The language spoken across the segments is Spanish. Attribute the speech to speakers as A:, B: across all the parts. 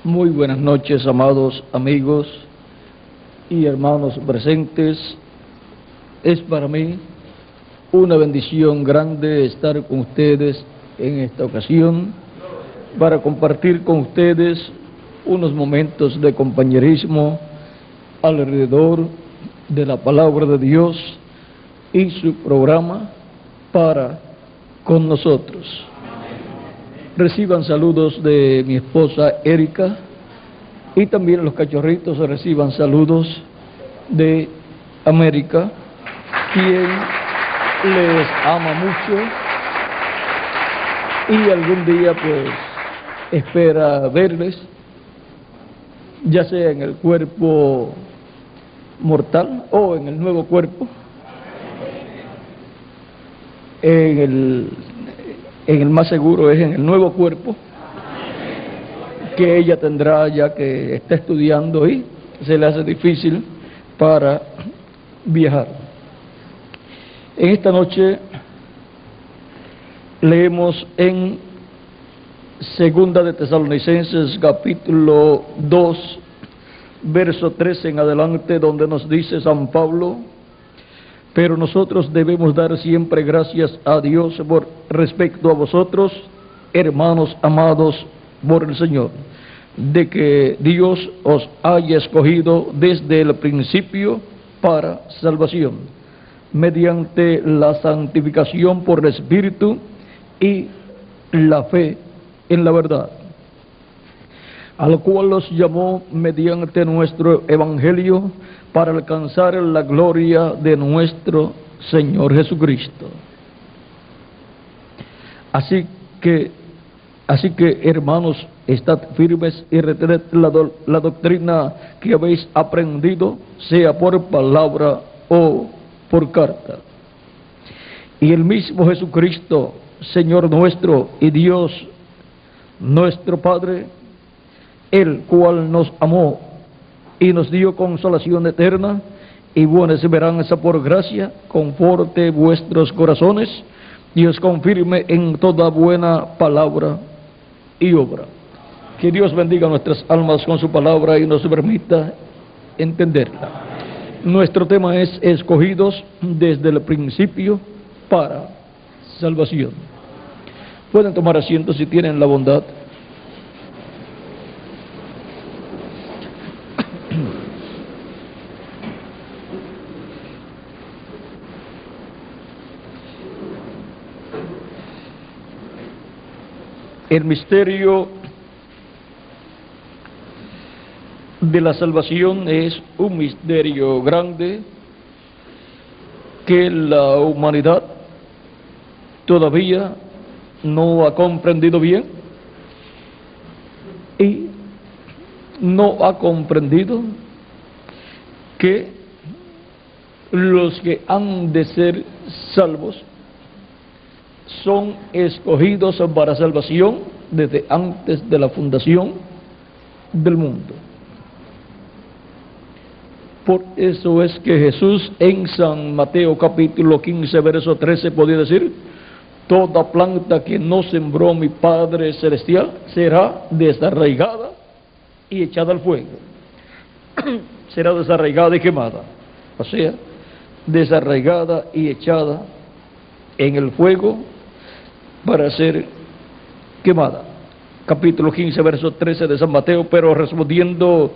A: Muy buenas noches, amados amigos y hermanos presentes. Es para mí una bendición grande estar con ustedes en esta ocasión para compartir con ustedes unos momentos de compañerismo alrededor de la palabra de Dios y su programa para con nosotros. Reciban saludos de mi esposa Erika y también los cachorritos reciban saludos de América, quien les ama mucho y algún día pues espera verles, ya sea en el cuerpo mortal o en el nuevo cuerpo, en el más seguro es en el nuevo cuerpo que ella tendrá, ya que está estudiando y se le hace difícil para viajar. En esta noche leemos en Segunda de Tesalonicenses capítulo 2 verso 13 en adelante, donde nos dice San Pablo: pero nosotros debemos dar siempre gracias a Dios por respecto a vosotros, hermanos amados por el Señor, de que Dios os haya escogido desde el principio para salvación, mediante la santificación por el Espíritu y la fe en la verdad, al cual los llamó mediante nuestro Evangelio para alcanzar la gloria de nuestro Señor Jesucristo. Así que, hermanos, estad firmes y retened la doctrina que habéis aprendido, sea por palabra o por carta. Y el mismo Jesucristo, Señor nuestro y Dios nuestro Padre, el cual nos amó y nos dio consolación eterna y buena esperanza por gracia, conforte vuestros corazones y os confirme en toda buena palabra y obra. Que Dios bendiga nuestras almas con su palabra y nos permita entenderla. Nuestro tema es escogidos desde el principio para salvación. Pueden tomar asiento si tienen la bondad. El misterio de la salvación es un misterio grande que la humanidad todavía no ha comprendido bien y no ha comprendido que los que han de ser salvos son escogidos para salvación desde antes de la fundación del mundo. Por eso es que Jesús en San Mateo capítulo 15 verso 13 podía decir: toda planta que no sembró mi Padre Celestial será desarraigada y echada al fuego. Será desarraigada y quemada, o sea, desarraigada y echada en el fuego para ser quemada. Capítulo 15 verso 13 de San Mateo. Pero respondiendo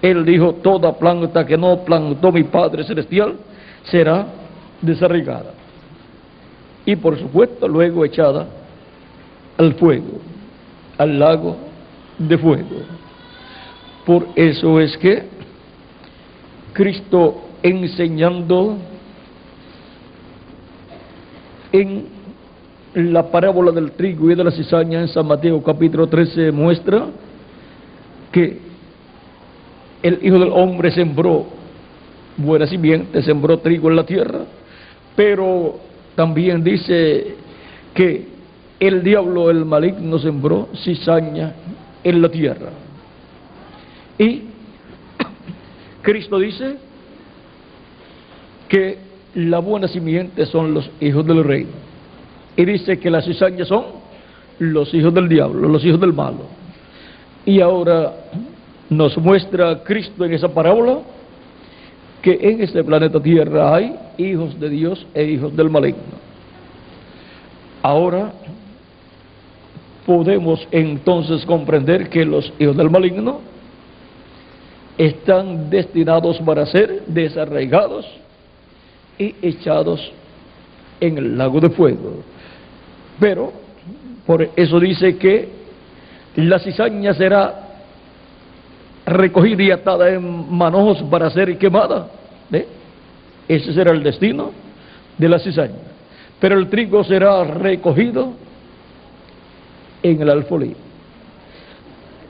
A: él dijo: toda planta que no plantó mi Padre Celestial será desarraigada y por supuesto luego echada al fuego, al lago de fuego. Por eso es que Cristo, enseñando en la parábola del trigo y de la cizaña en San Mateo capítulo 13, muestra que el Hijo del Hombre sembró buena simiente, sembró trigo en la tierra, pero también dice que el diablo, el maligno, sembró cizaña en la tierra. Y Cristo dice que la buena simiente son los hijos del reino. Y dice que las cizañas son los hijos del diablo, los hijos del malo. Y ahora nos muestra Cristo en esa parábola que en este planeta Tierra hay hijos de Dios e hijos del maligno. Ahora podemos entonces comprender que los hijos del maligno están destinados para ser desarraigados y echados en el lago de fuego. Pero por eso dice que la cizaña será recogida y atada en manojos para ser quemada. Ese será el destino de la cizaña. Pero el trigo será recogido en el alfolí.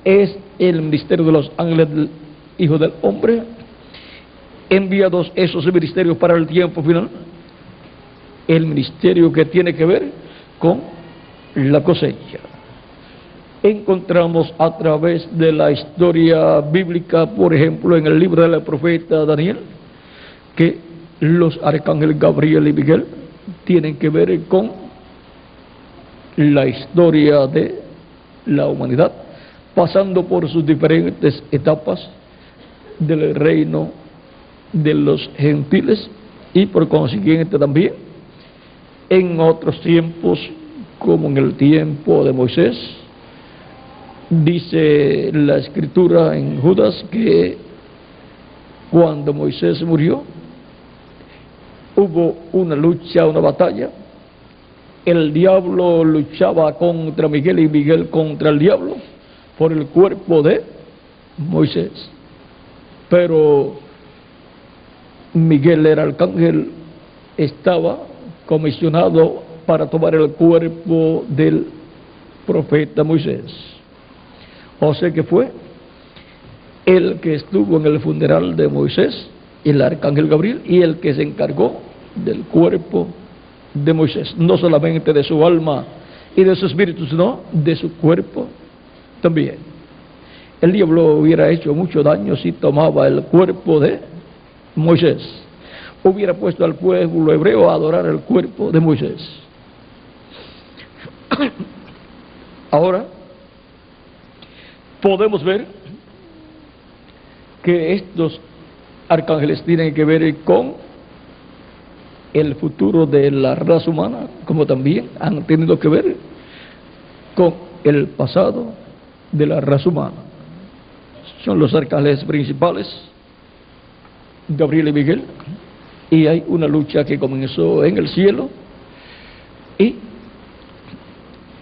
A: Es el ministerio de los ángeles del Hijo del Hombre, enviados esos ministerios para el tiempo final. El ministerio que tiene que ver con la cosecha. Encontramos a través de la historia bíblica, por ejemplo, en el libro del profeta Daniel, que los arcángeles Gabriel y Miguel tienen que ver con la historia de la humanidad, pasando por sus diferentes etapas del reino de los gentiles y por consiguiente también en otros tiempos, como en el tiempo de Moisés. Dice la escritura en Judas que cuando Moisés murió hubo una lucha, una batalla. El diablo luchaba contra Miguel y Miguel contra el diablo por el cuerpo de Moisés. Pero Miguel era arcángel, estaba comisionado para tomar el cuerpo del profeta Moisés. O sea que fue el que estuvo en el funeral de Moisés, el arcángel Gabriel, y el que se encargó del cuerpo de Moisés, no solamente de su alma y de su espíritu, sino de su cuerpo también. El diablo hubiera hecho mucho daño si tomaba el cuerpo de Moisés. Hubiera puesto al pueblo hebreo a adorar el cuerpo de Moisés. Ahora podemos ver que estos arcángeles tienen que ver con el futuro de la raza humana, como también han tenido que ver con el pasado de la raza humana. Son los arcángeles principales, Gabriel y Miguel, y hay una lucha que comenzó en el cielo y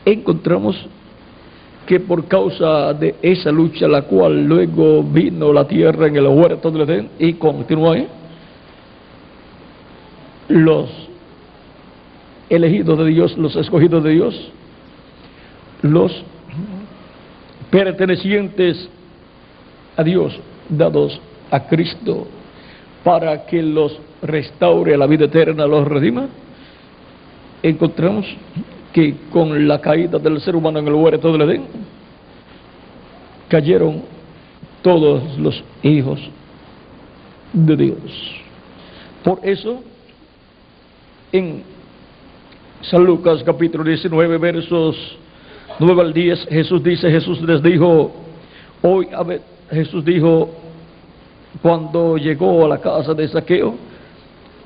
A: encontramos que por causa de esa lucha, la cual luego vino la tierra en el huerto del Edén y continuó ahí, los elegidos de Dios, los escogidos de Dios, los pertenecientes a Dios, dados a Cristo para que los restaure a la vida eterna, los redima, encontramos que con la caída del ser humano en el huerto del Edén cayeron todos los hijos de Dios. Por eso en San Lucas capítulo 19 versos 9 al 10 Jesús les dijo, Jesús dijo cuando llegó a la casa de Zaqueo,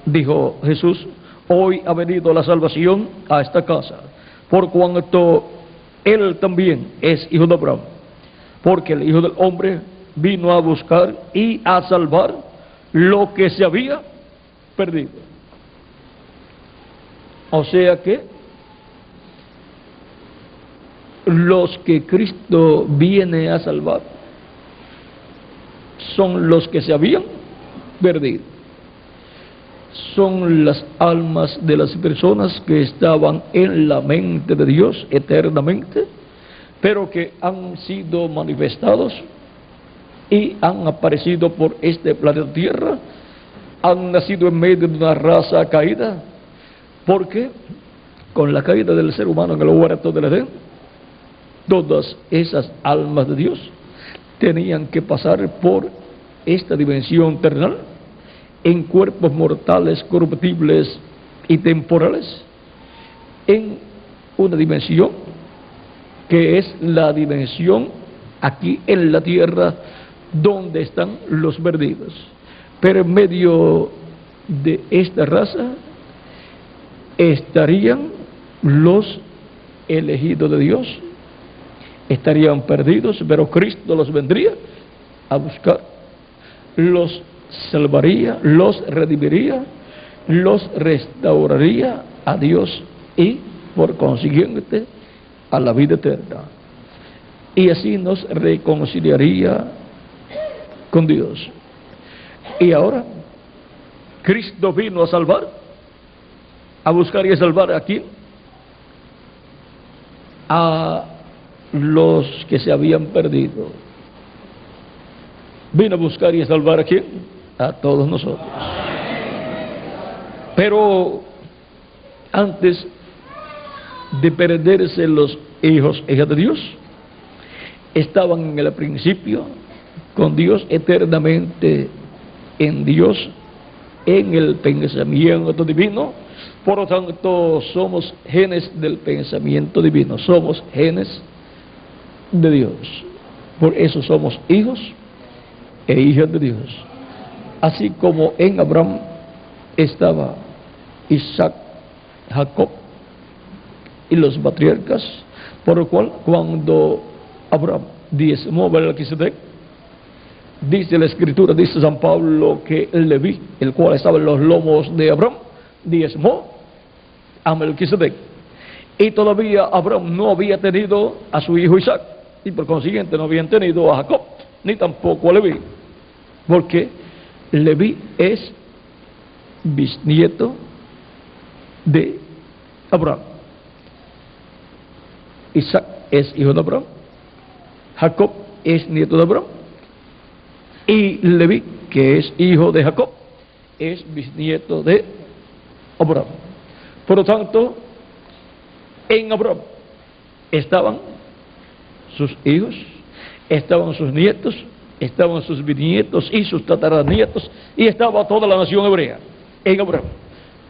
A: dijo Jesús: hoy ha venido la salvación a esta casa, por cuanto él también es hijo de Abraham, porque el Hijo del Hombre vino a buscar y a salvar lo que se había perdido. O sea que los que Cristo viene a salvar son los que se habían perdido. Son las almas de las personas que estaban en la mente de Dios eternamente, pero que han sido manifestados y han aparecido por este planeta Tierra, han nacido en medio de una raza caída, porque con la caída del ser humano en el huerto del Edén, todas esas almas de Dios tenían que pasar por esta dimensión terrenal en cuerpos mortales, corruptibles y temporales, en una dimensión que es la dimensión aquí en la tierra ¿dónde están los perdidos? Pero en medio de esta raza estarían los elegidos de Dios, estarían perdidos, pero Cristo los vendría a buscar, los salvaría, los redimiría, los restauraría a Dios y por consiguiente a la vida eterna. Y así nos reconciliaría con Dios. Y ahora, Cristo vino a salvar, a buscar y a salvar a quién? A los que se habían perdido. Vino a buscar y a salvar a quién? A todos nosotros. Pero antes de perderse los hijos e hijas de Dios, estaban en el principio con Dios, eternamente en Dios, en el pensamiento divino. Por lo tanto, somos genes del pensamiento divino, somos genes de Dios. Por eso somos hijos e hijas de Dios. Así como en Abraham estaba Isaac, Jacob y los patriarcas, por lo cual cuando Abraham diezmó a Melquisedec, dice la Escritura, dice San Pablo, que el Leví, el cual estaba en los lomos de Abraham, diezmó a Melquisedec. Y todavía Abraham no había tenido a su hijo Isaac, y por consiguiente no habían tenido a Jacob, ni tampoco a Leví, porque Leví es bisnieto de Abraham. Isaac es hijo de Abraham, Jacob es nieto de Abraham, y Leví, que es hijo de Jacob, es bisnieto de Abraham. Por lo tanto, en Abraham estaban sus hijos, estaban sus nietos, estaban sus bisnietos y sus tataranietos, y estaba toda la nación hebrea en Abraham.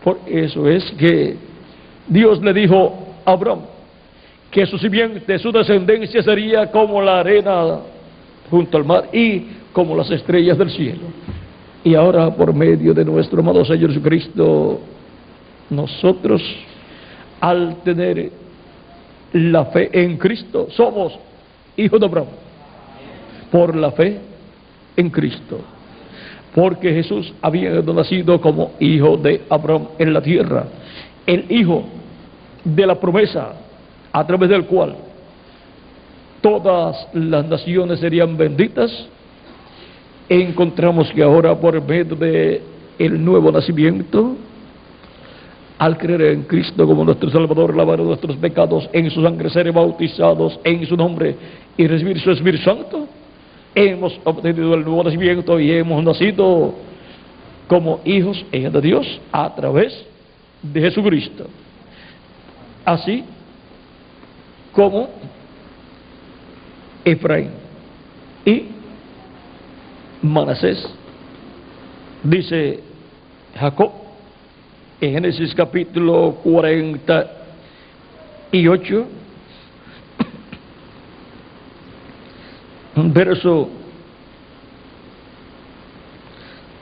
A: Por eso es que Dios le dijo a Abraham que su simiente, su descendencia sería como la arena junto al mar y como las estrellas del cielo. Y ahora, por medio de nuestro amado Señor Jesucristo, nosotros, al tener la fe en Cristo, somos hijos de Abraham, por la fe en Cristo, porque Jesús había nacido como hijo de Abraham en la tierra, el hijo de la promesa, a través del cual todas las naciones serían benditas. Encontramos que ahora, por medio de el nuevo nacimiento, al creer en Cristo como nuestro Salvador, lavar nuestros pecados en su sangre, ser bautizados en su nombre y recibir su Espíritu Santo, hemos obtenido el nuevo nacimiento y hemos nacido como hijos e hijas de Dios a través de Jesucristo. Así como Efraín y Manasés, dice Jacob en Génesis capítulo 48, verso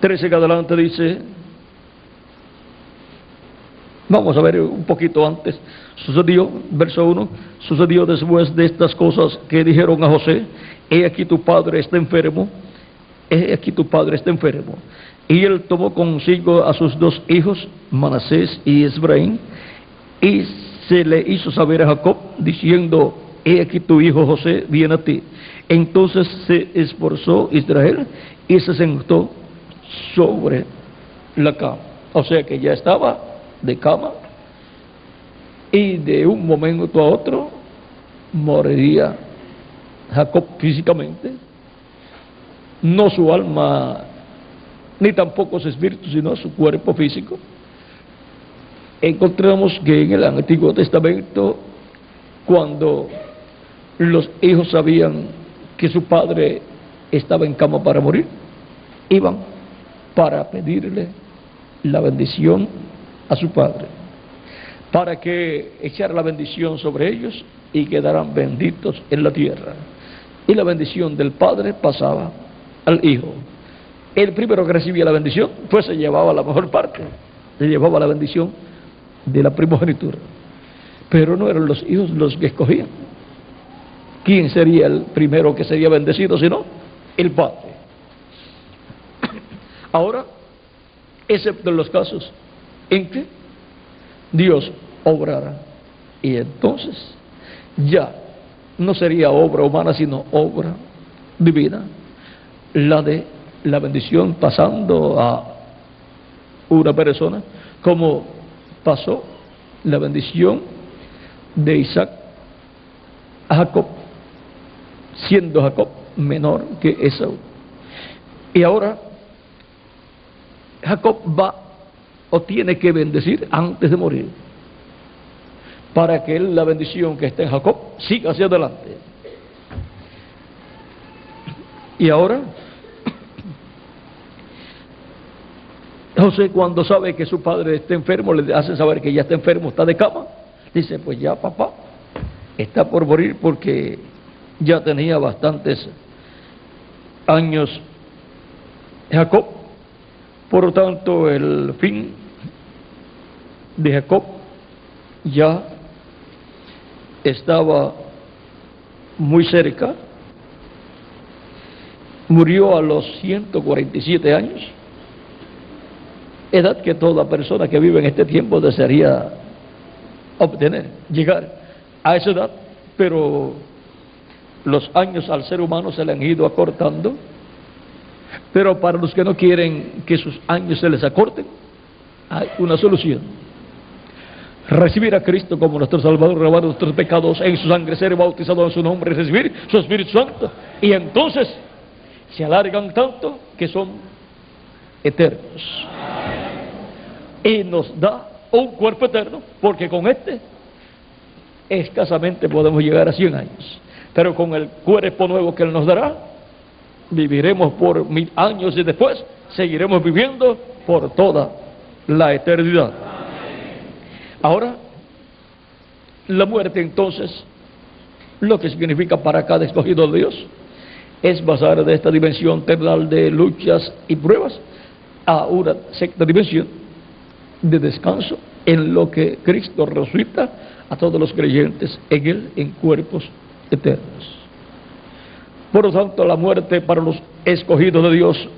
A: 13 en adelante, dice, vamos a ver un poquito antes. Sucedió, verso 1, sucedió después de estas cosas que dijeron a José: he aquí tu padre está enfermo, he aquí tu padre está enfermo. Y él tomó consigo a sus dos hijos, Manasés y Efraín, y se le hizo saber a Jacob, diciendo: he aquí tu hijo José viene a ti. Entonces se esforzó Israel y se sentó sobre la cama. O sea que ya estaba de cama, y de un momento a otro moriría Jacob físicamente, no su alma ni tampoco su espíritu, sino su cuerpo físico. Encontramos que en el Antiguo Testamento, cuando los hijos sabían que su padre estaba en cama para morir, iban para pedirle la bendición a su padre, para que echara la bendición sobre ellos y quedaran benditos en la tierra. Y la bendición del padre pasaba al hijo. El primero que recibía la bendición, pues se llevaba la mejor parte, se llevaba la bendición de la primogenitura. Pero no eran los hijos los que escogían. ¿Quién sería el primero que sería bendecido sino el padre? Ahora, excepto en los casos en que Dios obrara, y entonces ya no sería obra humana sino obra divina, la de la bendición pasando a una persona, como pasó la bendición de Isaac a Jacob, siendo Jacob menor que Esaú. Y ahora Jacob va o tiene que bendecir antes de morir, para que la bendición que está en Jacob siga hacia adelante. Y ahora José, cuando sabe que su padre está enfermo, le hacen saber que ya está enfermo, está de cama, dice: pues ya papá está por morir, porque ya tenía bastantes años Jacob. Por lo tanto, el fin de Jacob ya estaba muy cerca. Murió a los 147 años, edad que toda persona que vive en este tiempo desearía obtener, llegar a esa edad, pero los años al ser humano se le han ido acortando. Pero para los que no quieren que sus años se les acorten, hay una solución: recibir a Cristo como nuestro Salvador, rebar nuestros pecados en su sangre, ser bautizado en su nombre, recibir su Espíritu Santo, y entonces se alargan tanto que son eternos. Y nos da un cuerpo eterno, porque con este escasamente podemos llegar a 100 años, pero con el cuerpo nuevo que Él nos dará, viviremos por 1000 años, y después seguiremos viviendo por toda la eternidad. Ahora, la muerte entonces, lo que significa para cada escogido de Dios, es pasar de esta dimensión terrenal de luchas y pruebas a una sexta dimensión de descanso, en lo que Cristo resucita a todos los creyentes en Él en cuerpos eternos. Por lo tanto, la muerte para los escogidos de Dios,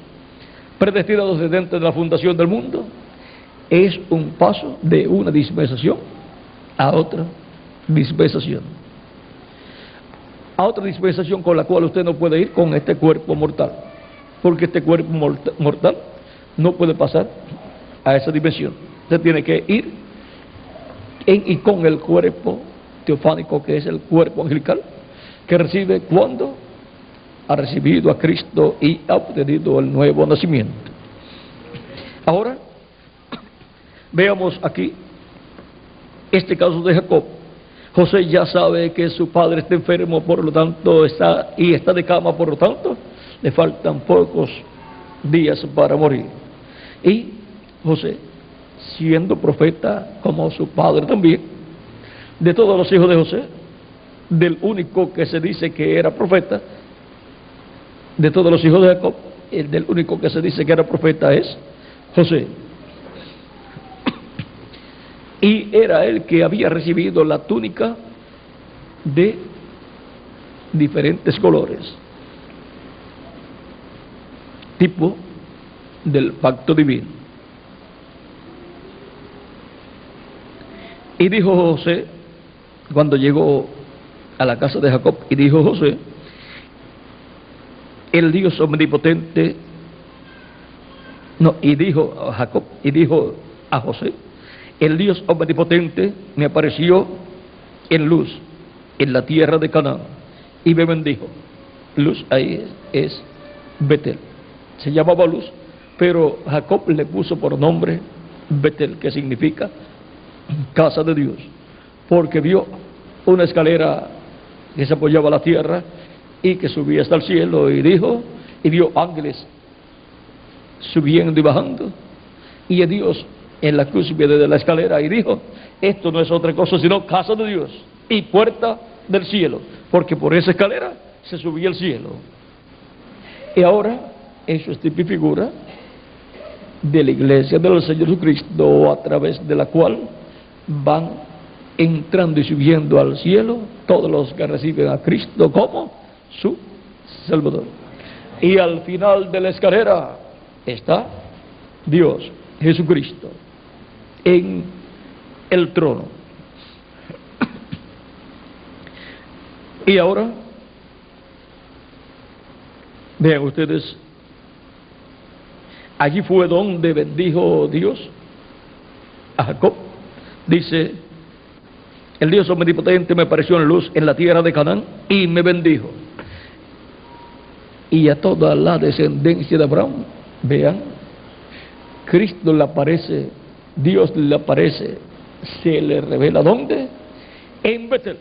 A: predestinados desde antes de la fundación del mundo, es un paso de una dispensación a otra dispensación. A otra dispensación con la cual usted no puede ir con este cuerpo mortal, porque este cuerpo mortal no puede pasar a esa dimensión. Usted tiene que ir y con el cuerpo teofánico, que es el cuerpo angelical, que recibe cuando ha recibido a Cristo y ha obtenido el nuevo nacimiento. Ahora, veamos aquí este caso de Jacob. José ya sabe que su padre está enfermo, por lo tanto está de cama, por lo tanto le faltan pocos días para morir. Y José, siendo profeta como su padre también, de todos los hijos de José, del único que se dice que era profeta, de todos los hijos de Jacob, el del único que se dice que era profeta es José. Y era él que había recibido la túnica de diferentes colores, tipo del pacto divino. Y dijo José, cuando llegó a la casa de Jacob, y dijo José: el Dios omnipotente, y dijo a Jacob, y dijo a José: el Dios omnipotente me apareció en luz en la tierra de Canaán y me bendijo. Luz ahí es Betel, se llamaba Luz, pero Jacob le puso por nombre Betel, que significa casa de Dios, porque vio una escalera que se apoyaba a la tierra y que subía hasta el cielo, y dijo, y vio ángeles subiendo y bajando, y a Dios en la cúspide de la escalera, y dijo: esto no es otra cosa sino casa de Dios y puerta del cielo, porque por esa escalera se subía al cielo. Y ahora Eso es tipo y figura de la iglesia del Señor Jesucristo, a través de la cual van entrando y subiendo al cielo todos los que reciben a Cristo como su Salvador. Y al final de la escalera está Dios, Jesucristo, en el trono. Y ahora, vean ustedes, allí fue donde bendijo Dios a Jacob. Dice, el Dios omnipotente me apareció en luz en la tierra de Canaán y me bendijo. Y a toda la descendencia de Abraham, vean, Cristo le aparece, Dios le aparece, se le revela ¿dónde? En Betel,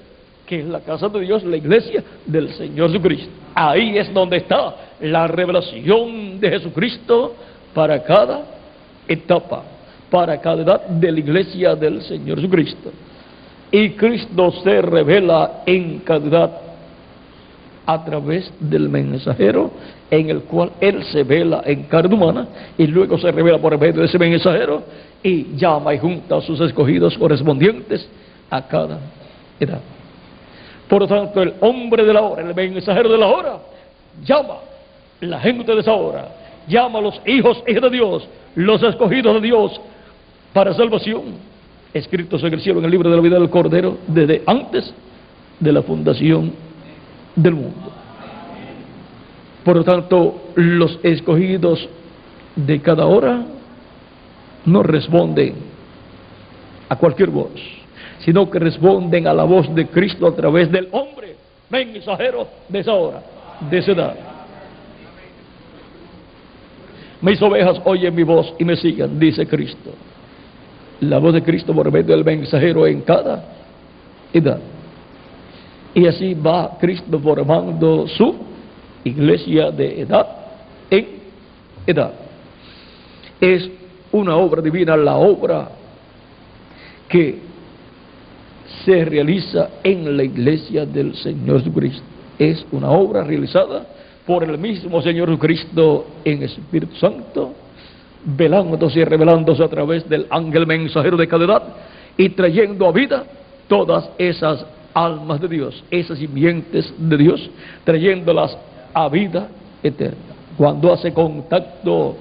A: que es la casa de Dios, la iglesia del Señor Jesucristo. Ahí es donde está la revelación de Jesucristo para cada etapa, para cada edad de la iglesia del Señor Jesucristo. Y Cristo se revela en cada edad a través del mensajero, en el cual Él se vela en carne humana, y luego se revela por medio de ese mensajero, y llama y junta a sus escogidos correspondientes a cada edad. Por lo tanto, el hombre de la hora, el mensajero de la hora, llama la gente de esa hora, llama a los hijos de Dios, los escogidos de Dios, para salvación, escritos en el cielo en el libro de la vida del Cordero, desde antes de la fundación del mundo. Por lo tanto, los escogidos de cada hora no responden a cualquier voz, sino que responden a la voz de Cristo a través del hombre mensajero de esa hora, de esa edad. Mis ovejas oyen mi voz y me siguen, dice Cristo. La voz de Cristo por medio del mensajero en cada edad. Y así va Cristo formando su iglesia de edad en edad. Es una obra divina, la obra que se realiza en la iglesia del Señor Jesucristo. Es una obra realizada por el mismo Señor Jesucristo en Espíritu Santo, velándose y revelándose a través del ángel mensajero de cada edad y trayendo a vida todas esas almas de Dios, esas simientes de Dios, trayéndolas a vida eterna. Cuando hace contacto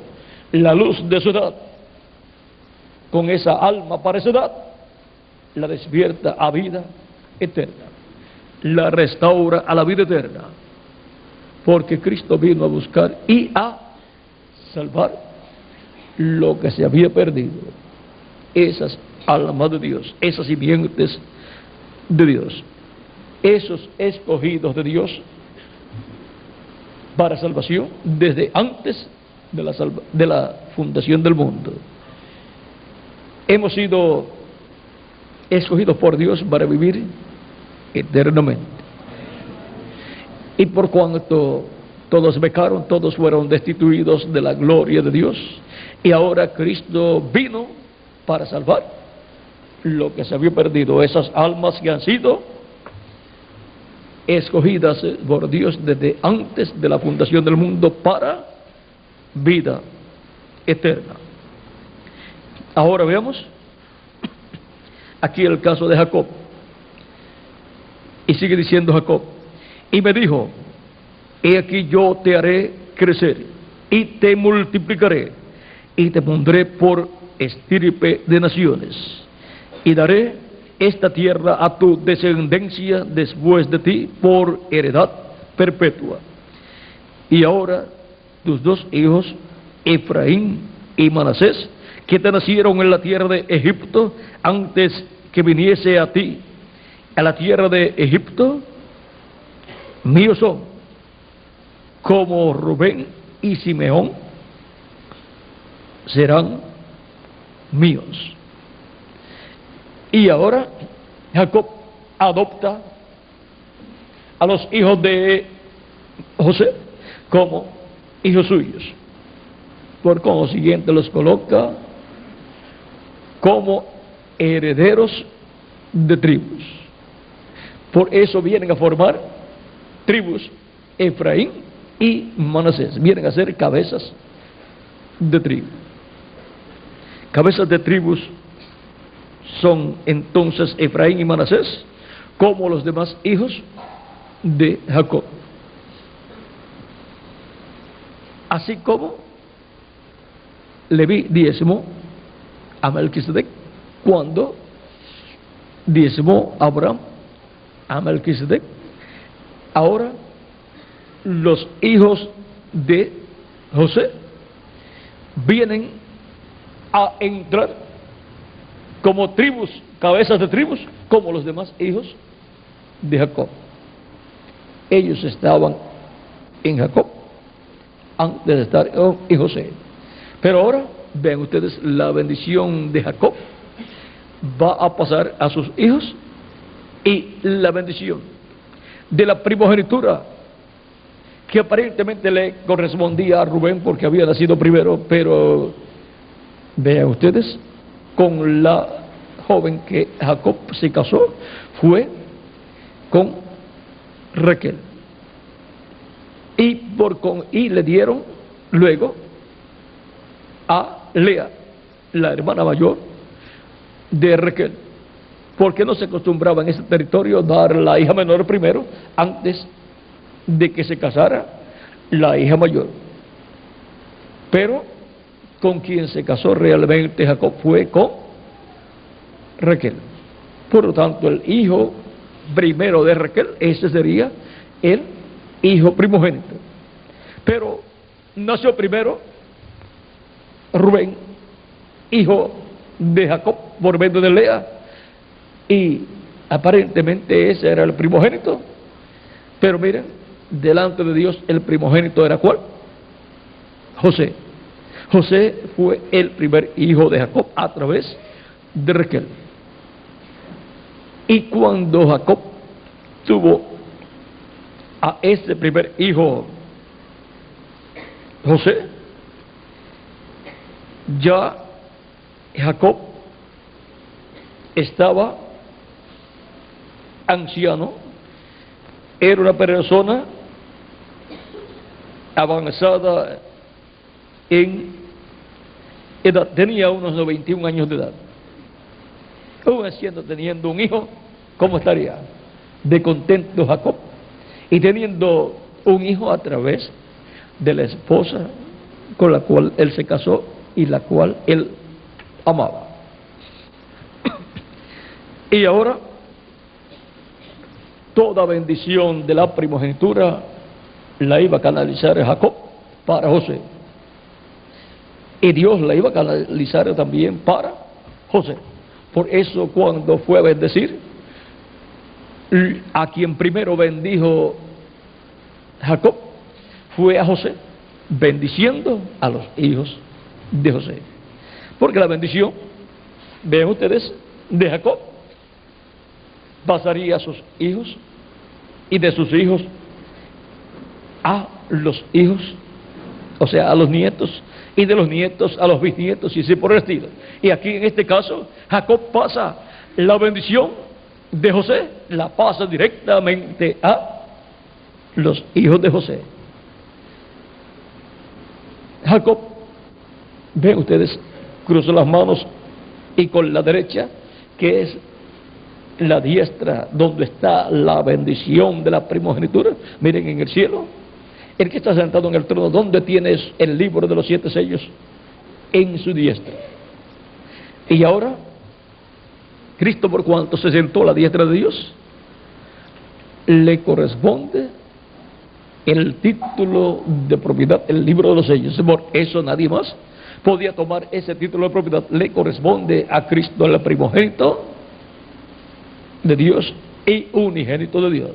A: la luz de su edad con esa alma para esa edad, la despierta a vida eterna, la restaura a la vida eterna, porque Cristo vino a buscar y a salvar lo que se había perdido, esas almas de Dios, esas simientes de Dios, esos escogidos de Dios para salvación desde antes de la fundación del mundo. Hemos sido escogidos por Dios para vivir eternamente. Y por cuanto todos pecaron, todos fueron destituidos de la gloria de Dios, y ahora Cristo vino para salvar lo que se había perdido, esas almas que han sido escogidas por Dios desde antes de la fundación del mundo para vida eterna. Ahora veamos aquí el caso de Jacob. Y sigue diciendo Jacob, y me dijo, he aquí yo te haré crecer y te multiplicaré y te pondré por estirpe de naciones y daré esta tierra a tu descendencia después de ti por heredad perpetua. Y ahora tus dos hijos, Efraín y Manasés, que te nacieron en la tierra de Egipto, antes que viniese a ti a la tierra de Egipto, míos son, como Rubén y Simeón serán míos. Y ahora Jacob adopta a los hijos de José como hijos suyos. Por consiguiente los coloca como herederos de tribus. Por eso vienen a formar tribus Efraín y Manasés. Vienen a ser cabezas de tribu. Cabezas de tribus son entonces Efraín y Manasés, como los demás hijos de Jacob. Así como Leví diezmó a Melquisedec cuando diezmó Abraham a Melquisedec. Ahora los hijos de José vienen a entrar como tribus, cabezas de tribus, como los demás hijos de Jacob. Ellos estaban en Jacob antes de estar en José. Pero ahora, vean ustedes, la bendición de Jacob va a pasar a sus hijos, y la bendición de la primogenitura, que aparentemente le correspondía a Rubén porque había nacido primero, pero vean ustedes, con la joven que Jacob se casó, fue con Raquel. Y le dieron luego a Lea, la hermana mayor de Raquel, porque no se acostumbraba en ese territorio dar la hija menor primero antes de que se casara la hija mayor. Pero con quien se casó realmente Jacob fue con Raquel. Por lo tanto, el hijo primero de Raquel, ese sería el hijo primogénito. Pero nació primero Rubén, hijo de Jacob por medio de Lea, y aparentemente ese era el primogénito. Pero miren, delante de Dios el primogénito era ¿cuál? José. José fue el primer hijo de Jacob a través de Raquel. Y cuando Jacob tuvo a ese primer hijo, José, ya Jacob estaba anciano, era una persona avanzada en edad, tenía unos 91 años de edad. Aún haciendo, teniendo un hijo, ¿cómo estaría? De contento Jacob, y teniendo un hijo a través de la esposa con la cual él se casó y la cual él amaba. Y ahora toda bendición de la primogenitura la iba a canalizar Jacob para José, y Dios la iba a canalizar también para José. Por eso cuando fue a bendecir, a quien primero bendijo Jacob fue a José, bendiciendo a los hijos de José. Porque la bendición, vean ustedes, de Jacob pasaría a sus hijos, y de sus hijos a los hijos, o sea, a los nietos, y de los nietos a los bisnietos, y así por el estilo. Y aquí en este caso, Jacob pasa la bendición de José, la pasa directamente a los hijos de José. Jacob, ven ustedes, cruzó las manos, y con la derecha, que es la diestra donde está la bendición de la primogenitura, miren en el cielo, el que está sentado en el trono, donde tienes el libro de los 7 sellos en su diestra. Y ahora, Cristo, por cuanto se sentó a la diestra de Dios, le corresponde el título de propiedad, el libro de los sellos. Por eso nadie más podía tomar ese título de propiedad. Le corresponde a Cristo, el primogénito de Dios y unigénito de Dios.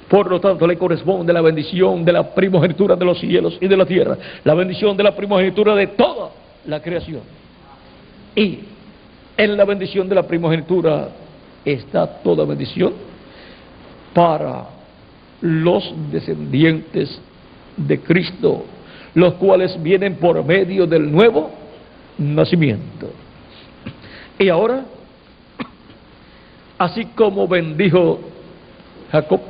A: Por lo tanto, le corresponde la bendición de la primogenitura de los cielos y de la tierra, la bendición de la primogenitura de toda la creación. Y en la bendición de la primogenitura está toda bendición para los descendientes de Cristo, los cuales vienen por medio del nuevo nacimiento. Y ahora, así como bendijo Jacob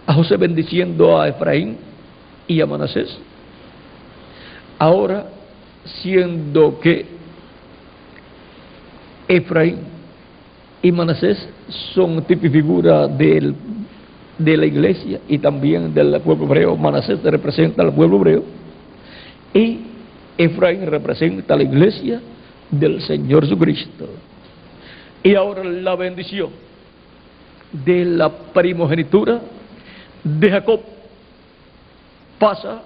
A: a José bendiciendo a Efraín y a Manasés. Ahora, siendo que Efraín y Manasés son tipo y figura de la iglesia y también del pueblo hebreo. Manasés representa al pueblo hebreo y Efraín representa a la iglesia del Señor Jesucristo. Y ahora la bendición de la primogenitura de Jacob pasa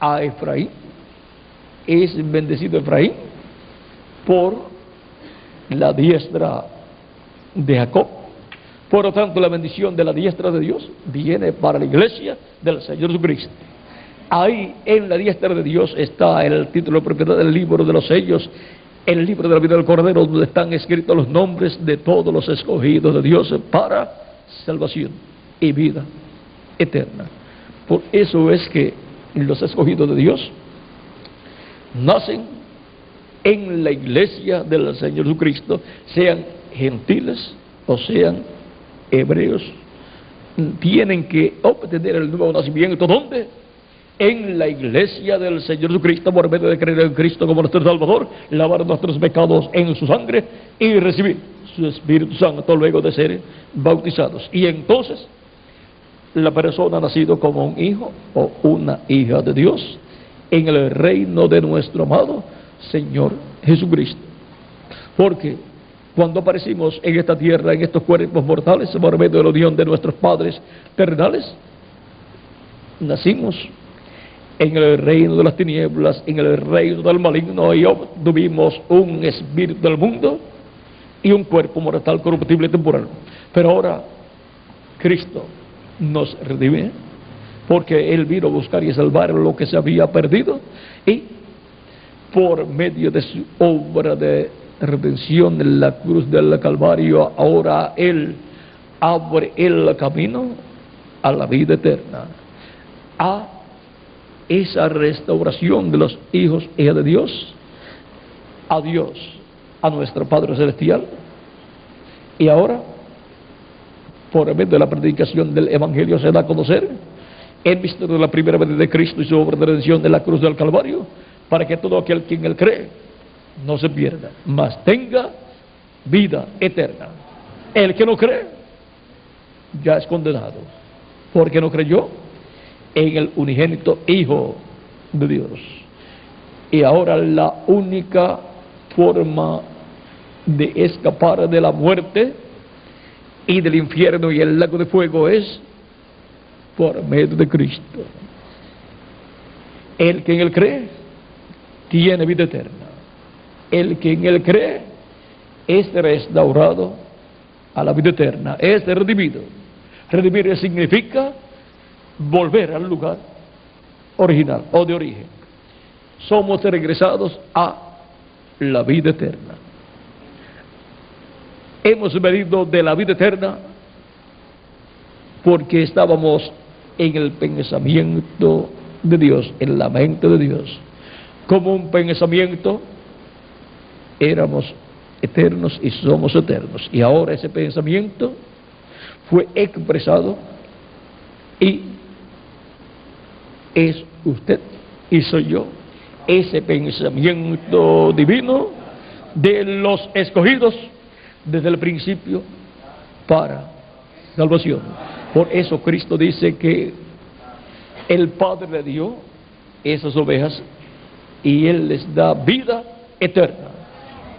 A: a Efraín. Es bendecido Efraín por la diestra de Jacob. Por lo tanto, la bendición de la diestra de Dios viene para la iglesia del Señor Jesucristo. Ahí en la diestra de Dios está el título de propiedad del libro de los sellos, el libro de la vida del Cordero, donde están escritos los nombres de todos los escogidos de Dios para salvación y vida eterna. Por eso es que los escogidos de Dios nacen en la iglesia del Señor Jesucristo, sean gentiles o sean hebreos, tienen que obtener el nuevo nacimiento. ¿Dónde? En la iglesia del Señor Jesucristo, por medio de creer en Cristo como nuestro Salvador, lavar nuestros pecados en su sangre y recibir su Espíritu Santo luego de ser bautizados. Y entonces la persona ha nacido como un hijo o una hija de Dios en el reino de nuestro amado Señor Jesucristo. Porque cuando aparecimos en esta tierra, en estos cuerpos mortales, por medio de la unión de nuestros padres terrenales, nacimos en el reino de las tinieblas, en el reino del maligno, y obtuvimos un espíritu del mundo y un cuerpo mortal, corruptible y temporal. Pero ahora Cristo nos redime, porque Él vino a buscar y a salvar lo que se había perdido, y por medio de su obra de redención en la cruz del Calvario, ahora Él abre el camino a la vida eterna, a esa restauración de los hijos y hijas de Dios, a Dios, a nuestro Padre Celestial. Y ahora, por medio de la predicación del Evangelio, se da a conocer el misterio de la primera venida de Cristo y su obra de redención en la cruz del Calvario, para que todo aquel quien Él cree no se pierda, mas tenga vida eterna. El que no cree ya es condenado, porque no creyó en el unigénito Hijo de Dios. Y ahora la única forma de escapar de la muerte y del infierno y el lago de fuego es por medio de Cristo. El que en Él cree tiene vida eterna. El que en Él cree es restaurado a la vida eterna, es redimido. Redimir significa volver al lugar original o de origen. Somos regresados a la vida eterna. Hemos venido de la vida eterna porque estábamos en el pensamiento de Dios, en la mente de Dios. Como un pensamiento éramos eternos y somos eternos. Y ahora ese pensamiento fue expresado y es usted y soy yo, ese pensamiento divino de los escogidos desde el principio para salvación. Por eso Cristo dice que el Padre le dio esas ovejas y Él les da vida eterna,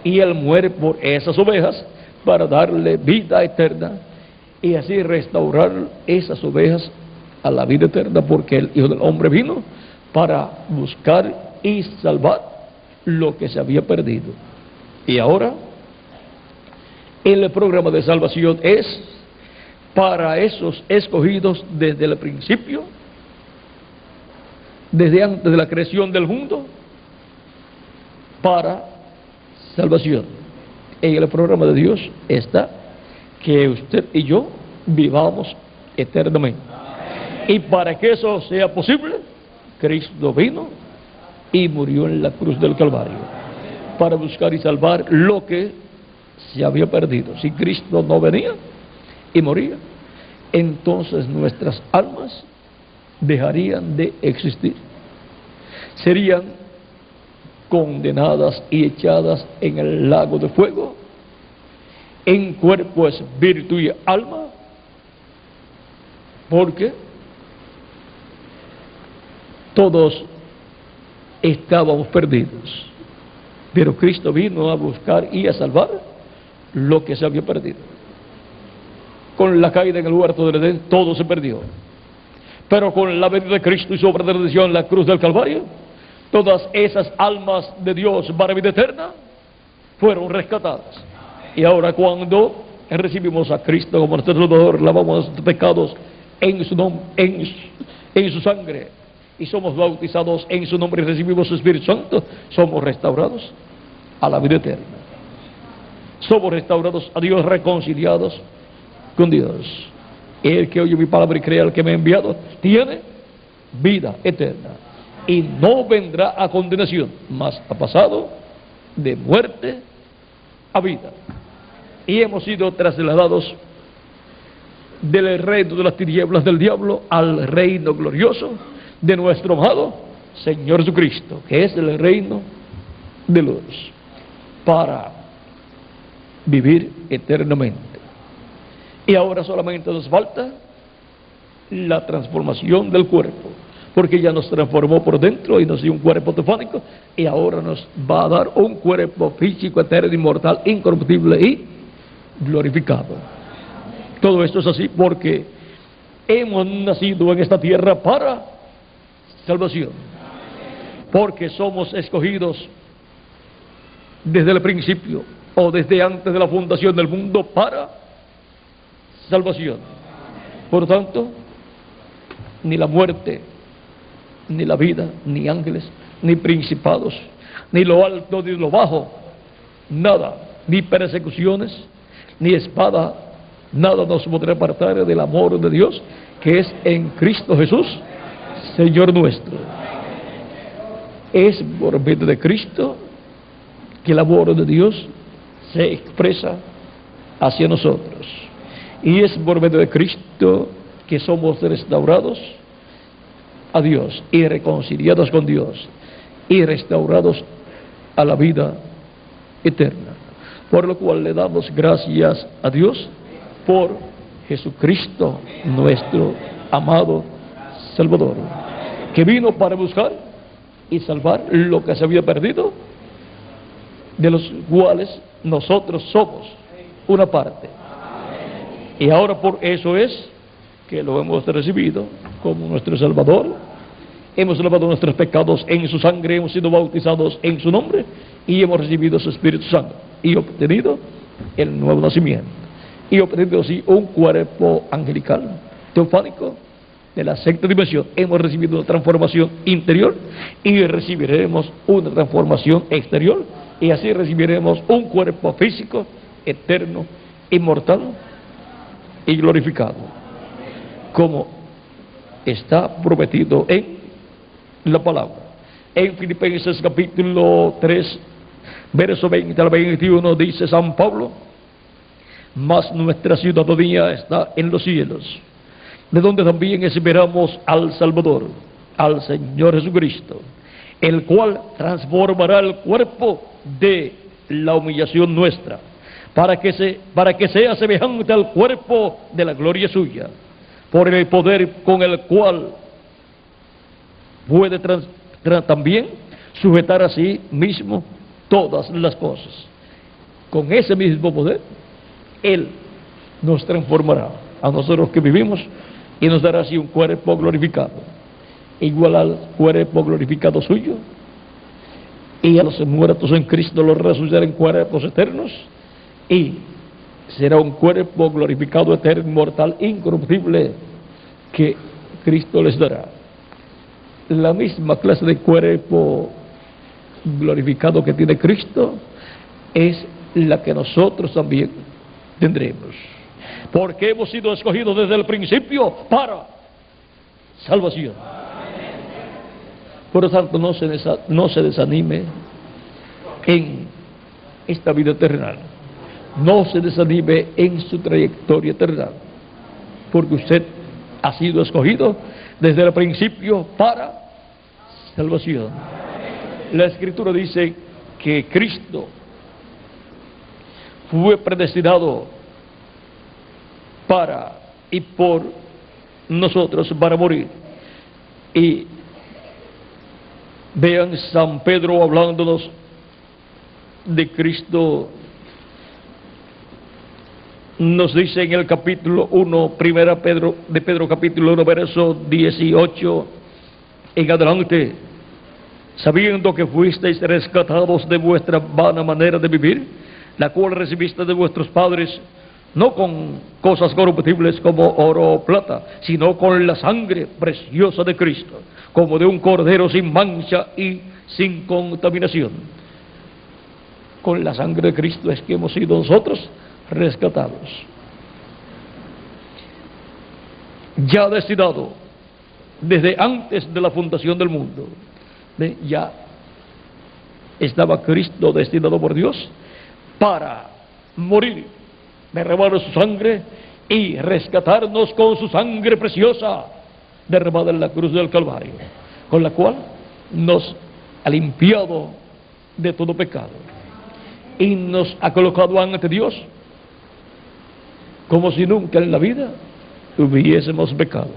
A: y Él muere por esas ovejas para darle vida eterna y así restaurar esas ovejas a la vida eterna, porque el Hijo del Hombre vino para buscar y salvar lo que se había perdido. Y ahora el programa de salvación es para esos escogidos desde el principio, desde antes de la creación del mundo, para salvación. En el programa de Dios está que usted y yo vivamos eternamente. Y para que eso sea posible, Cristo vino y murió en la cruz del Calvario para buscar y salvar lo que se había perdido. Si Cristo no venía y moría, entonces nuestras almas dejarían de existir. Serían condenadas y echadas en el lago de fuego, en cuerpo, espíritu y alma, porque todos estábamos perdidos, pero Cristo vino a buscar y a salvar lo que se había perdido. Con la caída en el huerto del Edén, todo se perdió, pero con la venida de Cristo y su obra de redención en la cruz del Calvario, todas esas almas de Dios para vida eterna fueron rescatadas. Y ahora, cuando recibimos a Cristo como nuestro Salvador, lavamos nuestros pecados en su nombre, en su sangre, y somos bautizados en su nombre y recibimos su Espíritu Santo, somos restaurados a la vida eterna. Somos restaurados a Dios, reconciliados con Dios. El que oye mi palabra y crea al que me ha enviado tiene vida eterna y no vendrá a condenación, mas ha pasado de muerte a vida. Y hemos sido trasladados del reino de las tinieblas del diablo al reino glorioso de nuestro amado Señor Jesucristo, que es el reino de luz, para vivir eternamente. Y ahora solamente nos falta la transformación del cuerpo, porque ya nos transformó por dentro y nos dio un cuerpo teofánico, y ahora nos va a dar un cuerpo físico, eterno, inmortal, incorruptible y glorificado. Todo esto es así porque hemos nacido en esta tierra para salvación, porque somos escogidos desde el principio o desde antes de la fundación del mundo para salvación. Por tanto, ni la muerte, ni la vida, ni ángeles, ni principados, ni lo alto, ni lo bajo, nada, ni persecuciones, ni espada, nada nos podrá apartar del amor de Dios, que es en Cristo Jesús, Señor nuestro. Es por medio de Cristo que el amor de Dios se expresa hacia nosotros. Y es por medio de Cristo que somos restaurados a Dios y reconciliados con Dios y restaurados a la vida eterna. Por lo cual le damos gracias a Dios por Jesucristo, nuestro amado Salvador, que vino para buscar y salvar lo que se había perdido, de los cuales nosotros somos una parte. Y ahora por eso es que lo hemos recibido como nuestro Salvador. Hemos lavado nuestros pecados en su sangre, hemos sido bautizados en su nombre y hemos recibido su Espíritu Santo y obtenido el nuevo nacimiento y obtenido así un cuerpo angelical, teofánico, de la sexta dimensión. Hemos recibido una transformación interior y recibiremos una transformación exterior, y así recibiremos un cuerpo físico, eterno, inmortal y glorificado, como está prometido en la palabra. En Filipenses capítulo 3, verso 20 al 21, dice San Pablo: mas nuestra ciudadanía está en los cielos, de donde también esperamos al Salvador, al Señor Jesucristo, el cual transformará el cuerpo de la humillación nuestra, para que sea semejante al cuerpo de la gloria suya, por el poder con el cual puede también sujetar a sí mismo todas las cosas. Con ese mismo poder, Él nos transformará a nosotros que vivimos y nos dará así un cuerpo glorificado, igual al cuerpo glorificado suyo, y a los muertos en Cristo los resucitará en cuerpos eternos, y será un cuerpo glorificado, eterno, inmortal, incorruptible, que Cristo les dará. La misma clase de cuerpo glorificado que tiene Cristo es la que nosotros también tendremos, porque hemos sido escogidos desde el principio para salvación. Por lo tanto, no se desanime en esta vida terrenal, no se desanime en su trayectoria terrenal, porque usted ha sido escogido desde el principio para salvación. La Escritura dice que Cristo fue predestinado para y por nosotros para morir. Y vean San Pedro hablándonos de Cristo, nos dice en el capítulo 1, Pedro capítulo 1, verso 18 en adelante: sabiendo que fuisteis rescatados de vuestra vana manera de vivir, la cual recibiste de vuestros padres, no con cosas corruptibles como oro o plata, sino con la sangre preciosa de Cristo, como de un cordero sin mancha y sin contaminación. Con la sangre de Cristo es que hemos sido nosotros rescatados. Ya destinado desde antes de la fundación del mundo, ya estaba Cristo destinado por Dios para morir, derramar su sangre y rescatarnos con su sangre preciosa derramada en la cruz del Calvario, con la cual nos ha limpiado de todo pecado y nos ha colocado ante Dios como si nunca en la vida hubiésemos pecado.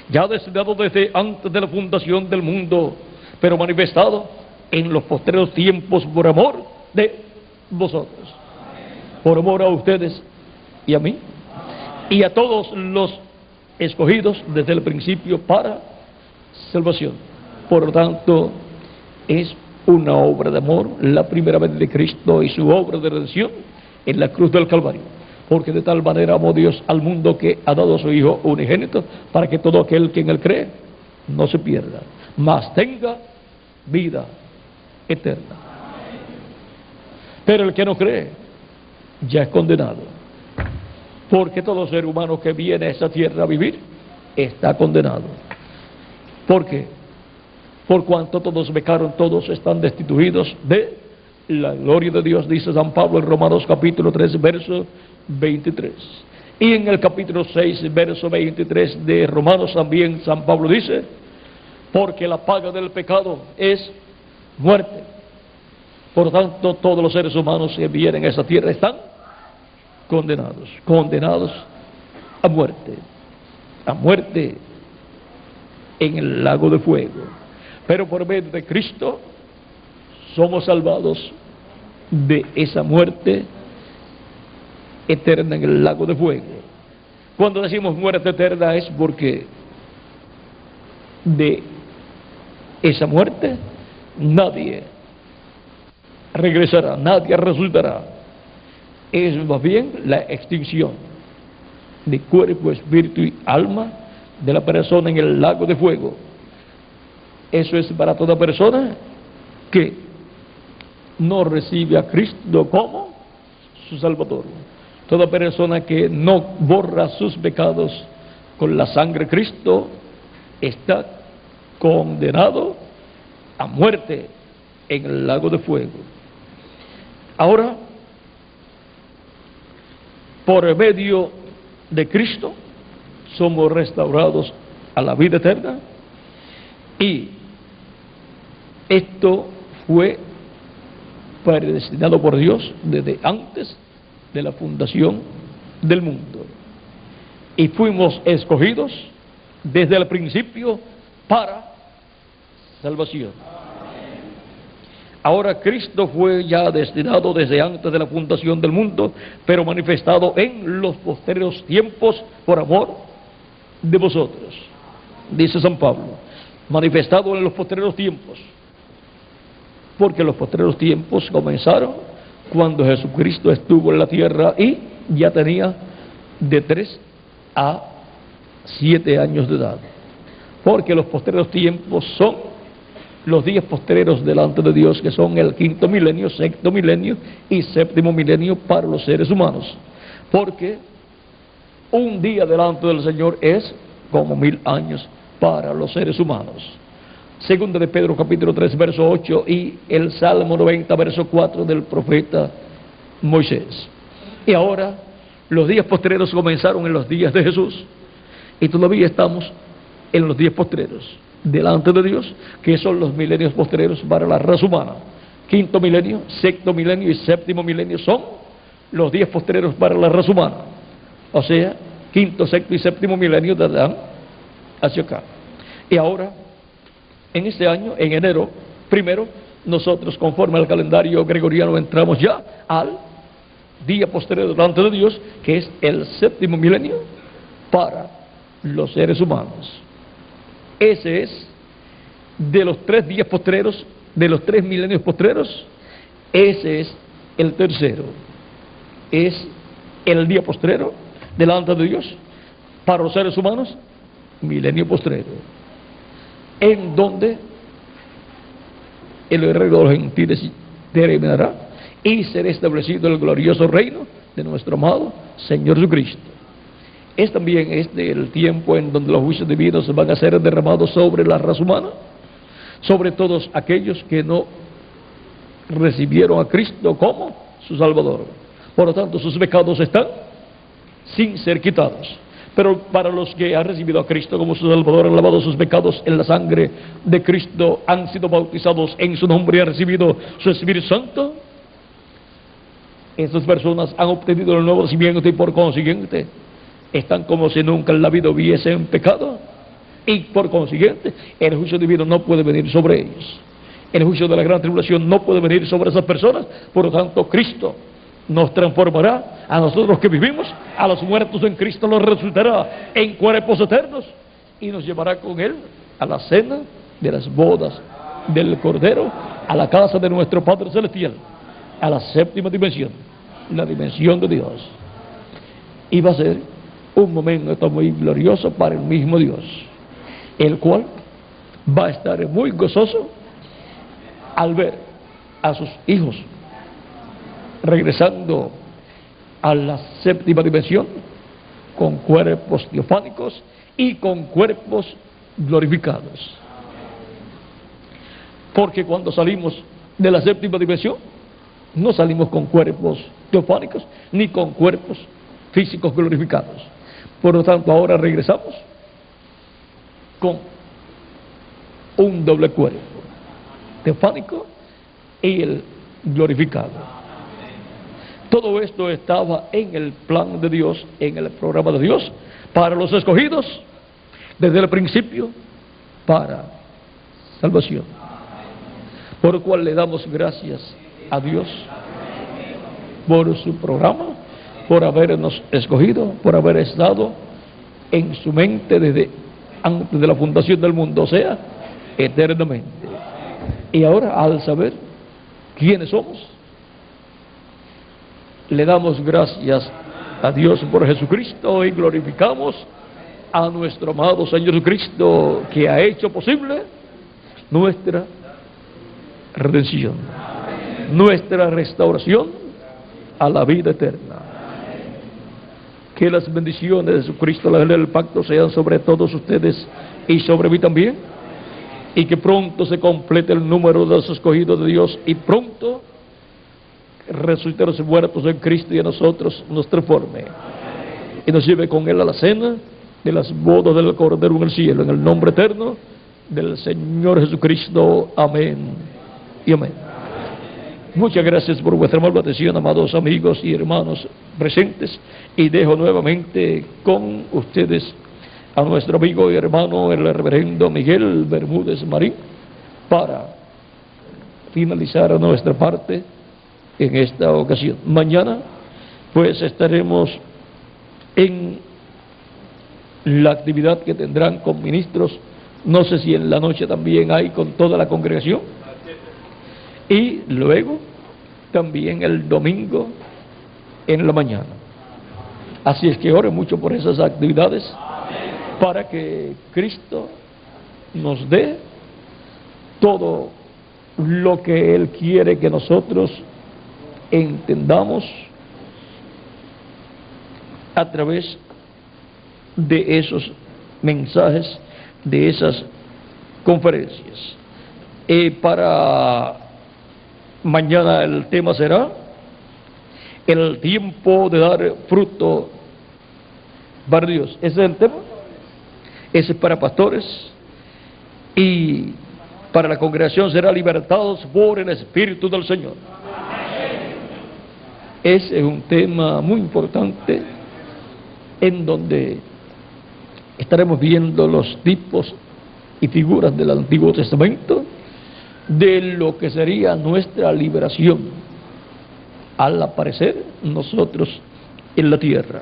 A: Ya destinado desde antes de la fundación del mundo, pero manifestado en los postreros tiempos por amor de vosotros, por amor a ustedes y a mí y a todos los escogidos desde el principio para salvación. Por lo tanto, es una obra de amor la primera vez de Cristo y su obra de redención en la cruz del Calvario, porque de tal manera amó Dios al mundo que ha dado a su Hijo unigénito, para que todo aquel que en él cree no se pierda, mas tenga vida eterna. Pero el que no cree ya es condenado, porque todo ser humano que viene a esta tierra a vivir está condenado. ¿Por qué? Por cuanto todos pecaron, todos están destituidos de la gloria de Dios, dice San Pablo en Romanos capítulo 3, verso 23. Y en el capítulo 6, verso 23 de Romanos también San Pablo dice: porque la paga del pecado es muerte. Por tanto, todos los seres humanos que vienen a esta tierra están condenados a muerte en el lago de fuego. Pero por medio de Cristo somos salvados de esa muerte eterna en el lago de fuego. Cuando decimos muerte eterna es porque de esa muerte nadie regresará, nadie resultará. Es más bien la extinción de cuerpo, espíritu y alma de la persona en el lago de fuego. Eso es para toda persona que no recibe a Cristo como su Salvador. Toda persona que no borra sus pecados con la sangre de Cristo está condenado a muerte en el lago de fuego. Ahora, por medio de Cristo somos restaurados a la vida eterna, y esto fue predestinado por Dios desde antes de la fundación del mundo, y fuimos escogidos desde el principio para salvación. Ahora Cristo fue ya destinado desde antes de la fundación del mundo, pero manifestado en los posteriores tiempos por amor de vosotros, dice San Pablo. Manifestado en los posteriores tiempos, porque los posteriores tiempos comenzaron cuando Jesucristo estuvo en la tierra y ya tenía de 3 a 7 años de edad, porque los posteriores tiempos son los días posteriores delante de Dios, que son el 5º milenio, 6º milenio y 7º milenio para los seres humanos, porque un día delante del Señor es como 1000 años para los seres humanos. Segunda de Pedro capítulo 3 verso 8 y el Salmo 90 verso 4 del profeta Moisés. Y ahora Los días postreros comenzaron en los días de Jesús y todavía estamos en los días postreros delante de Dios, que son los milenios postreros para la raza humana. Quinto milenio, sexto milenio y séptimo milenio son los días postreros para la raza humana. O sea, quinto, sexto y séptimo milenio de Adán hacia acá. Y ahora, en este año, en enero primero, nosotros, conforme al calendario gregoriano, entramos ya al día posterior delante de Dios, que es el séptimo milenio para los seres humanos. Ese es, de los 3 días postreros, de los 3 milenios postreros, ese es el tercero. Es el día postrero delante de Dios para los seres humanos, milenio postrero, en donde el reino de los gentiles terminará y será establecido el glorioso reino de nuestro amado Señor Jesucristo. Es también el tiempo en donde los juicios divinos van a ser derramados sobre la raza humana, sobre todos aquellos que no recibieron a Cristo como su Salvador. Por lo tanto, sus pecados están sin ser quitados. Pero para los que han recibido a Cristo como su Salvador, han lavado sus pecados en la sangre de Cristo, han sido bautizados en su nombre y han recibido su Espíritu Santo, estas personas han obtenido el nuevo nacimiento y por consiguiente están como si nunca en la vida hubiesen pecado, y por consiguiente el juicio divino no puede venir sobre ellos. El juicio de la gran tribulación no puede venir sobre esas personas. Por lo tanto, Cristo nos transformará a nosotros que vivimos, a los muertos en Cristo los resucitará en cuerpos eternos y nos llevará con Él a la cena de las bodas del Cordero, a la casa de nuestro Padre Celestial, a la séptima dimensión, la dimensión de Dios. Y va a ser un momento muy glorioso para el mismo Dios, el cual va a estar muy gozoso al ver a sus hijos regresando a la séptima dimensión con cuerpos teofánicos y con cuerpos glorificados. Porque cuando salimos de la séptima dimensión, no salimos con cuerpos teofánicos ni con cuerpos físicos glorificados. Por lo tanto, ahora regresamos con un doble cuerpo, teofánico y el glorificado. Todo esto estaba en el plan de Dios, en el programa de Dios, para los escogidos, desde el principio, para salvación. Por lo cual le damos gracias a Dios por su programa, por habernos escogido, por haber estado en su mente desde antes de la fundación del mundo, o sea, eternamente. Y ahora, al saber quiénes somos, le damos gracias a Dios por Jesucristo y glorificamos a nuestro amado Señor Jesucristo, que ha hecho posible nuestra redención, nuestra restauración a la vida eterna. Que las bendiciones de Jesucristo, la ley del pacto, sean sobre todos ustedes y sobre mí también, y que pronto se complete el número de los escogidos de Dios y pronto resucite a los muertos en Cristo y a nosotros nos transforme y nos lleve con Él a la cena de las bodas del Cordero en el cielo, en el nombre eterno del Señor Jesucristo. Amén y amén. Muchas gracias por vuestra amable atención, amados amigos y hermanos presentes, y dejo nuevamente con ustedes a nuestro amigo y hermano el reverendo Miguel Bermúdez Marín para finalizar nuestra parte en esta ocasión. Mañana pues estaremos en la actividad que tendrán con ministros, no sé si en la noche también hay con toda la congregación, y luego también el domingo en la mañana. Así es que ore mucho por esas actividades para que Cristo nos dé todo lo que Él quiere que nosotros entendamos a través de esos mensajes, de esas conferencias. Para mañana el tema será el tiempo de dar fruto para Dios. Ese es el tema. Ese es para pastores. Y para la congregación será libertados por el Espíritu del Señor. Ese es un tema muy importante en donde estaremos viendo los tipos y figuras del Antiguo Testamento de lo que sería nuestra liberación al aparecer nosotros en la tierra.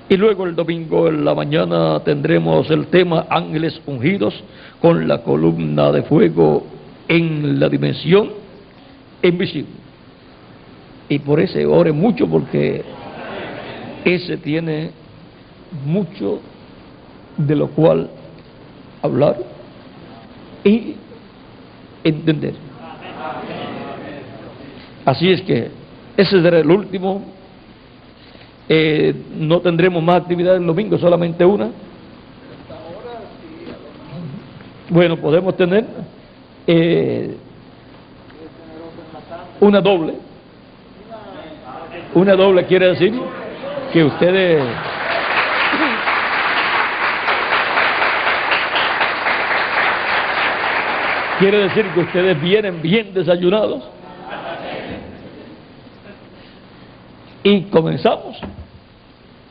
A: Y luego el domingo en la mañana tendremos el tema ángeles ungidos con la columna de fuego en la dimensión invisible. Y por ese ore mucho, porque ese tiene mucho de lo cual hablar y entender. Así es que ese será el último. No tendremos más actividad el domingo, solamente una. Bueno, podemos tener una doble. Una doble quiere decir que ustedes vienen bien desayunados y comenzamos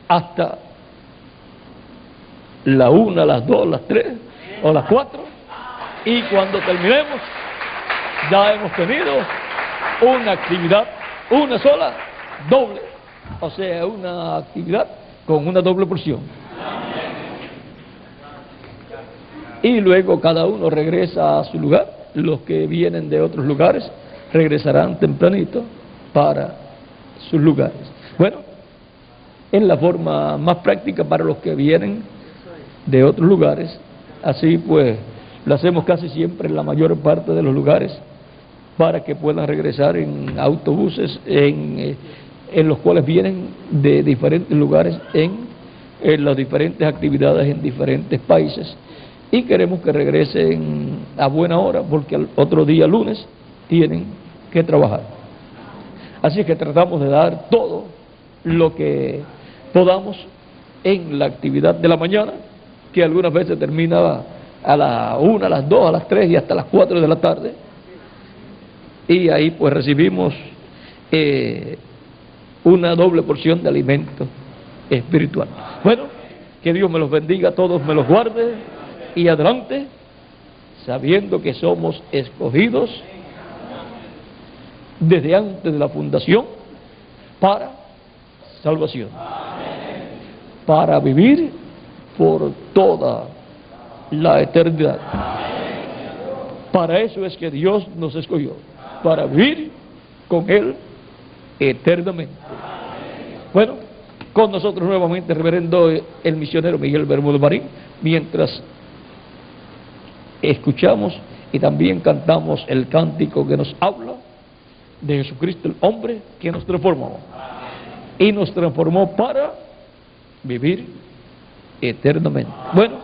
A: hasta la 1, las 2, las 3 o las 4, y cuando terminemos ya hemos tenido una actividad, una sola, doble, o sea, una actividad con una doble porción. Y luego cada uno regresa a su lugar. Los que vienen de otros lugares regresarán tempranito para sus lugares. Bueno, es la forma más práctica para los que vienen de otros lugares. Así pues, lo hacemos casi siempre en la mayor parte de los lugares, para que puedan regresar en autobuses en los cuales vienen de diferentes lugares en las diferentes actividades en diferentes países. Y queremos que regresen a buena hora, porque al otro día, lunes, tienen que trabajar. Así es que tratamos de dar todo lo que podamos en la actividad de la mañana, que algunas veces termina a las 1, a las 2, a las 3 y hasta las 4 de la tarde. Y ahí pues recibimos una doble porción de alimento espiritual. Bueno, que Dios me los bendiga a todos, me los guarde, y adelante, sabiendo que somos escogidos desde antes de la fundación para salvación, para vivir por toda la eternidad. Para eso es que Dios nos escogió, para vivir con Él eternamente. Bueno, con nosotros nuevamente el reverendo el misionero Miguel Bermúdez Marín, mientras escuchamos y también cantamos el cántico que nos habla de Jesucristo, el hombre que nos transformó y nos transformó para vivir eternamente. Bueno.